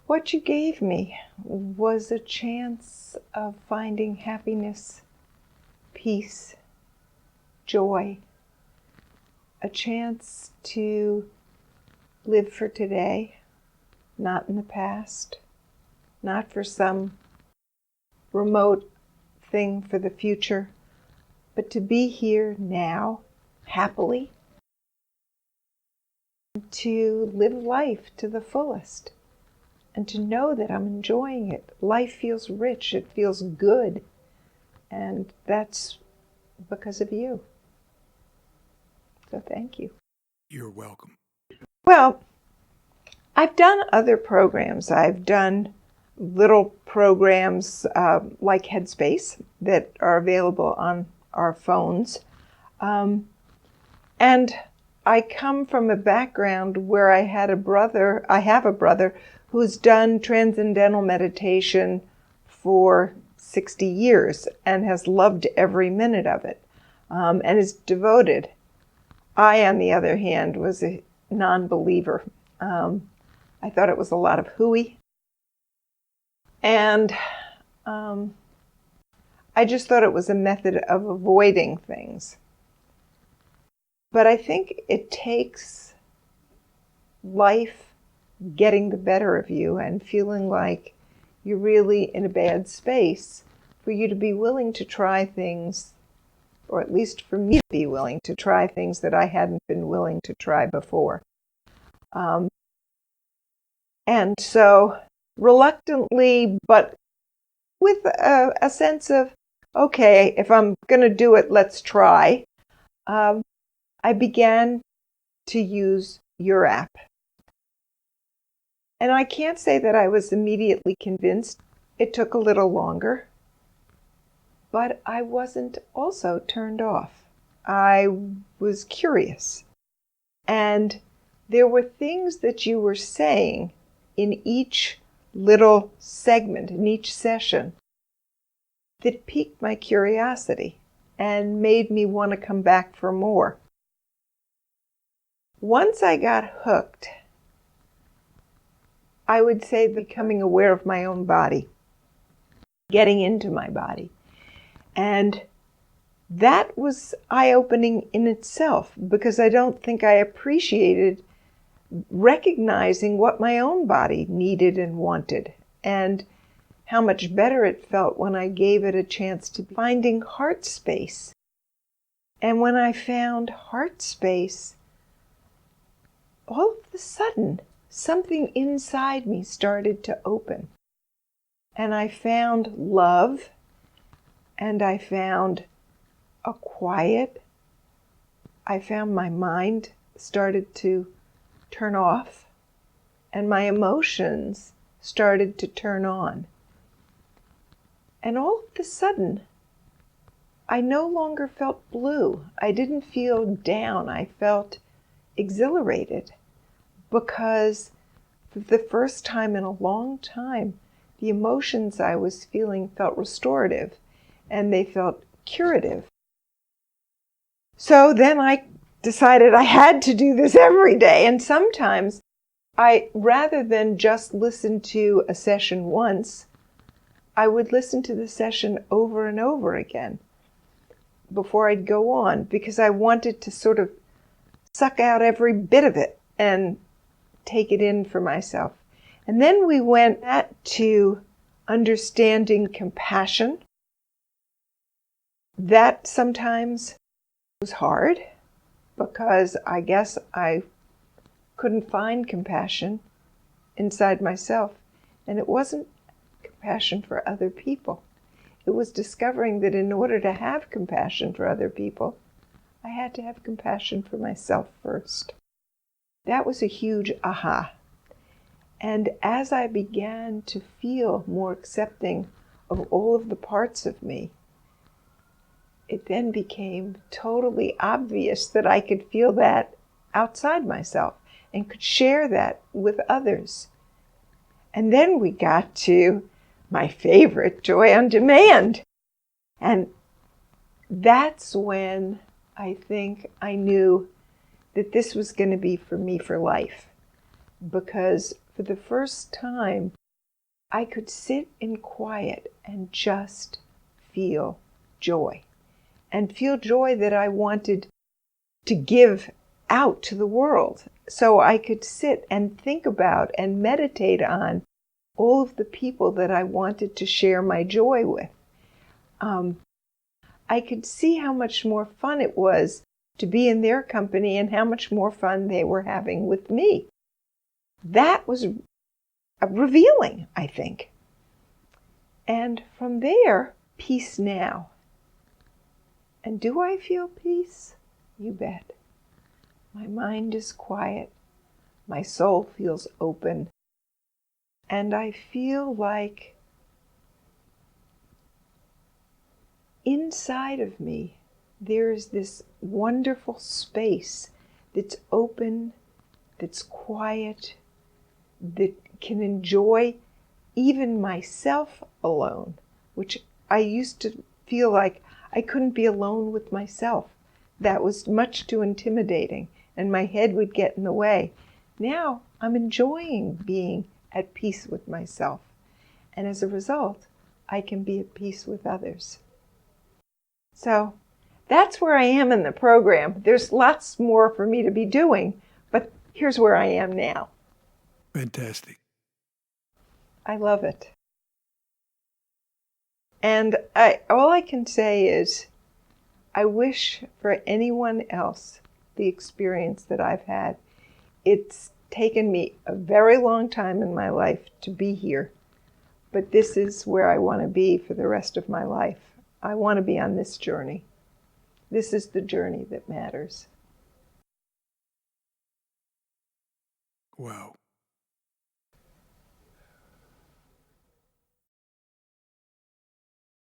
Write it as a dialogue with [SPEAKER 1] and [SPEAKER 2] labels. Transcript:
[SPEAKER 1] What you gave me was a chance of finding happiness, peace, joy, a chance to live for today, not in the past, not for some remote thing for the future, but to be here now, happily, to live life to the fullest, and to know that I'm enjoying it. Life feels rich, it feels good, and that's because of you. So thank you.
[SPEAKER 2] You're welcome.
[SPEAKER 1] Well, I've done other programs. I've done little programs like Headspace that are available on our phones. And I come from a background where I have a brother who's done transcendental meditation for 60 years and has loved every minute of it and is devoted. I, on the other hand, was a non-believer. I thought it was a lot of hooey. And I just thought it was a method of avoiding things. But I think it takes life getting the better of you and feeling like you're really in a bad space for you to be willing to try things, or at least for me to be willing to try things that I hadn't been willing to try before. And so reluctantly, but with a sense of, okay, if I'm going to do it, let's try, I began to use your app. And I can't say that I was immediately convinced. It took a little longer. But I wasn't also turned off. I was curious. And there were things that you were saying in each little segment, in each session, that piqued my curiosity and made me want to come back for more. Once I got hooked, I would say becoming aware of my own body, getting into my body. And that was eye-opening in itself, because I don't think I appreciated recognizing what my own body needed and wanted, and how much better it felt when I gave it a chance to finding heart space. And when I found heart space, all of a sudden, something inside me started to open. And I found love, and I found a quiet. I found my mind started to turn off, and my emotions started to turn on. And all of a sudden, I no longer felt blue. I didn't feel down. I felt exhilarated, because for the first time in a long time, the emotions I was feeling felt restorative, and they felt curative. So then I decided I had to do this every day. And sometimes rather than just listen to a session once, I would listen to the session over and over again before I'd go on, because I wanted to sort of suck out every bit of it and take it in for myself. And then we went to understanding compassion. That sometimes was hard, because I guess I couldn't find compassion inside myself. And it wasn't compassion for other people. It was discovering that in order to have compassion for other people, I had to have compassion for myself first. That was a huge aha. And as I began to feel more accepting of all of the parts of me, it then became totally obvious that I could feel that outside myself and could share that with others. And then we got to my favorite, joy on demand. And that's when I think I knew that this was going to be for me for life. Because for the first time, I could sit in quiet and just feel joy. And feel joy that I wanted to give out to the world. So I could sit and think about and meditate on all of the people that I wanted to share my joy with. I could see how much more fun it was to be in their company and how much more fun they were having with me. That was revealing, I think. And from there, peace now. And do I feel peace? You bet. My mind is quiet. My soul feels open. And I feel like inside of me, there is this wonderful space that's open, that's quiet, that can enjoy even myself alone, which I used to feel like I couldn't be alone with myself. That was much too intimidating, and my head would get in the way. Now I'm enjoying being at peace with myself, and as a result, I can be at peace with others. So that's where I am in the program. There's lots more for me to be doing, but here's where I am now.
[SPEAKER 2] Fantastic.
[SPEAKER 1] I love it. And all I can say is, I wish for anyone else the experience that I've had. It's taken me a very long time in my life to be here, but this is where I want to be for the rest of my life. I want to be on this journey. This is the journey that matters.
[SPEAKER 2] Wow.